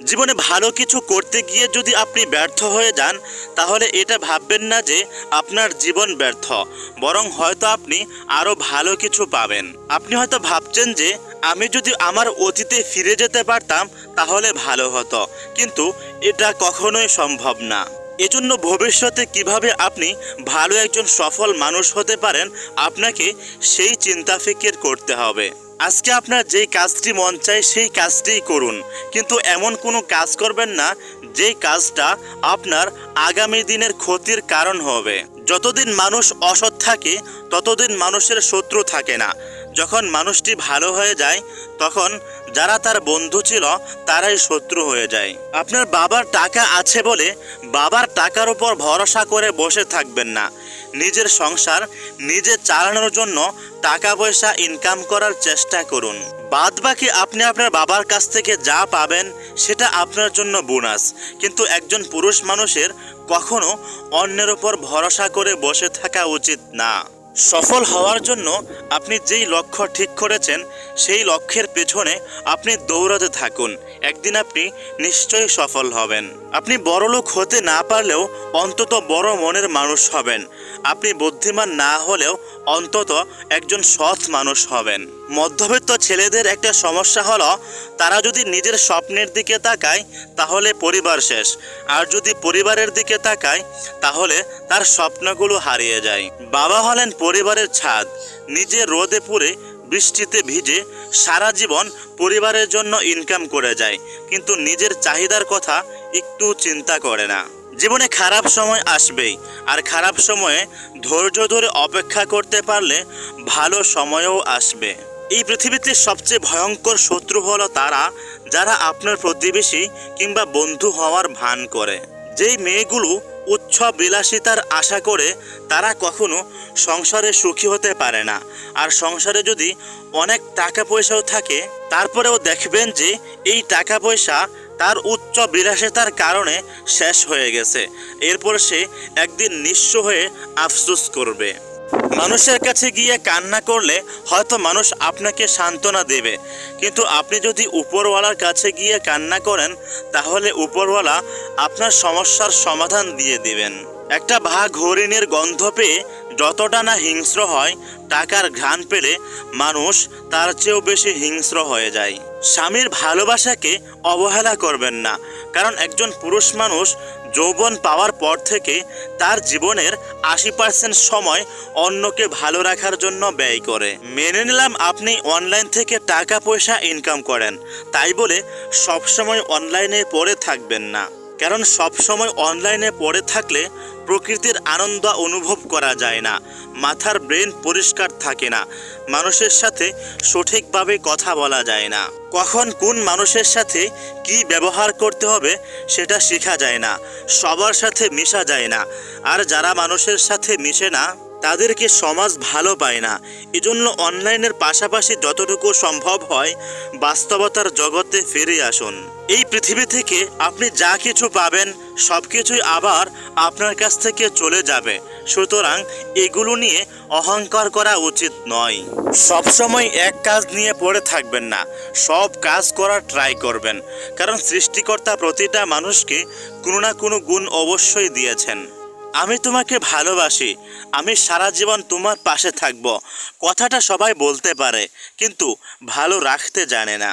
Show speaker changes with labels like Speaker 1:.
Speaker 1: জীবনে ভালো কিছু করতে গিয়ে যদি আপনি ব্যর্থ হয়ে যান, তাহলে এটা ভাববেন না যে আপনার জীবন ব্যর্থ, বরং হয়তো আপনি আরও ভালো কিছু পাবেন। আপনি হয়তো ভাবছেন যে আমি যদি আমার অতীতে ফিরে যেতে পারতাম তাহলে ভালো হতো, কিন্তু এটা কখনোই সম্ভব না। এজন্য ভবিষ্যতে কিভাবে আপনি ভালো একজন সফল মানুষ হতে পারেন, আপনাকে সেই চিন্তা ফিকির করতে হবে। আজকে আপনার যেই কাজটি মন চায় সেই কাজটিই করুন, কিন্তু এমন কোনো কাজ করবেন না যেই কাজটা আপনার আগামী দিনের ক্ষতির কারণ হবে। যতদিন মানুষ অসৎ থাকে ততদিন মানুষের শত্রু থাকে না। যখন মানুষটি ভালো হয়ে যায় তখন যারা তার বন্ধু ছিল তারাই শত্রু হয়ে যায়। আপনার বাবার টাকা আছে বলে বাবার টাকার উপর ভরসা করে বসে থাকবেন না। নিজের সংসার নিজে চালানোর জন্য টাকা পয়সা ইনকাম করার চেষ্টা করুন। বাদ বাকি আপনি আপনার বাবার কাছ থেকে যা পাবেন সেটা আপনার জন্য বোনাস, কিন্তু একজন পুরুষ মানুষের কখনো অন্যের উপর ভরসা করে বসে থাকা উচিত না। সফল হওয়ার জন্য আপনি যেই লক্ষ্য ঠিক করেছেন সেই লক্ষ্যের পেছনে আপনি দৌড়াতে থাকুন। একদিন আপনি নিশ্চয়ই সফল হবেন। আপনি বড়লোক হতে না পারলেও অন্তত বড় মনের মানুষ হবেন। আপনি বুদ্ধিমান না হলেও অন্তত একজন সৎ মানুষ হবেন। মধ্যবিত্ত ছেলেদের একটা সমস্যা হলো তারা যদি নিজের স্বপ্নের দিকে তাকায় তাহলে পরিবার শেষ, আর যদি পরিবারের দিকে তাকায় তাহলে তার স্বপ্নগুলো হারিয়ে যায়। বাবা হলেন পরিবারের ছাদ, নিজে রোদে পুড়ে বৃষ্টিতে ভিজে সারা জীবন পরিবারের জন্য ইনকাম করে যায়, কিন্তু নিজের চাহিদার কথা একটু চিন্তা করে না। জীবনে খারাপ সময় আসবেই, আর খারাপ সময়ে ধৈর্য ধরে অপেক্ষা করতে পারলে ভালো সময়ও আসবে। এই পৃথিবীতে সবচেয়ে ভয়ঙ্কর শত্রু হলো তারা যারা আপনার প্রতিবেশী কিংবা বন্ধু হওয়ার ভান করে। যেই মেয়েগুলো উচ্চ বিলাসিতার আশা করে তারা কখনো সংসারে সুখী হতে পারে না, আর সংসারে যদি অনেক টাকা পয়সাও থাকে তারপরেও দেখবেন যে এই টাকা পয়সা তার উচ্চ বিলাসিতার কারণে শেষ হয়ে গেছে। এরপর সে একদিন নিঃস্ব হয়ে আফসোস করবে। মানুষের কাছে গিয়ে কান্না করলে হয়তো মানুষ আপনাকে সান্ত্বনা দেবে, কিন্তু আপনি যদি উপরওয়ালার কাছে গিয়ে কান্না করেন তাহলে উপরওয়ালা আপনার সমস্যার সমাধান দিয়ে দিবেন। একটা বাঘ হরিণের গন্ধ পেয়ে যতটা না হিংস্র হয়, টাকার ঘ্রাণ পেলে মানুষ তার চেয়েও বেশি হিংস্র হয়ে যায়। স্বামীর ভালোবাসাকে অবহেলা করবেন না, কারণ একজন পুরুষ মানুষ যৌবন পাওয়ার পর থেকে তার জীবনের 80% সময় অন্যকে ভালো রাখার জন্য ব্যয় করে। মেনে নিলাম আপনি অনলাইন থেকে টাকা পয়সা ইনকাম করেন, তাই বলে সবসময় অনলাইনে পড়ে থাকবেন না, কারণ সবসময় অনলাইনে পড়ে থাকলে প্রকৃতির আনন্দ অনুভব করা যায় না, মাথার ব্রেন পরিষ্কার থাকে না, মানুষের সাথে সঠিকভাবে কথা বলা যায় না, কখন কোন মানুষের সাথে কি ব্যবহার করতে হবে সেটা শেখা যায় না, সবার সাথে মেশা যায় না, আর যারা মানুষের সাথে মিশে না তাদেরকে সমাজ ভালো পায় না। এজন্য অনলাইনের পাশাপাশি যতটুকু সম্ভব হয় বাস্তবতার জগতে ফিরে আসুন। এই পৃথিবী থেকে আপনি যা কিছু পাবেন সব কিছুই আবার আপনার কাছ থেকে চলে যাবে, সুতরাং এগুলো নিয়ে অহংকার করা উচিত নয়। সবসময় এক কাজ নিয়ে পড়ে থাকবেন না, সব কাজ করার ট্রাই করবেন, কারণ সৃষ্টিকর্তা প্রতিটা মানুষকে কোনো না কোনো গুণ অবশ্যই দিয়েছেন। আমি তোমাকে ভালোবাসি, আমি সারা জীবন তোমার পাশে থাকব, কথাটা সবাই বলতে পারে কিন্তু ভালো রাখতে জানে না।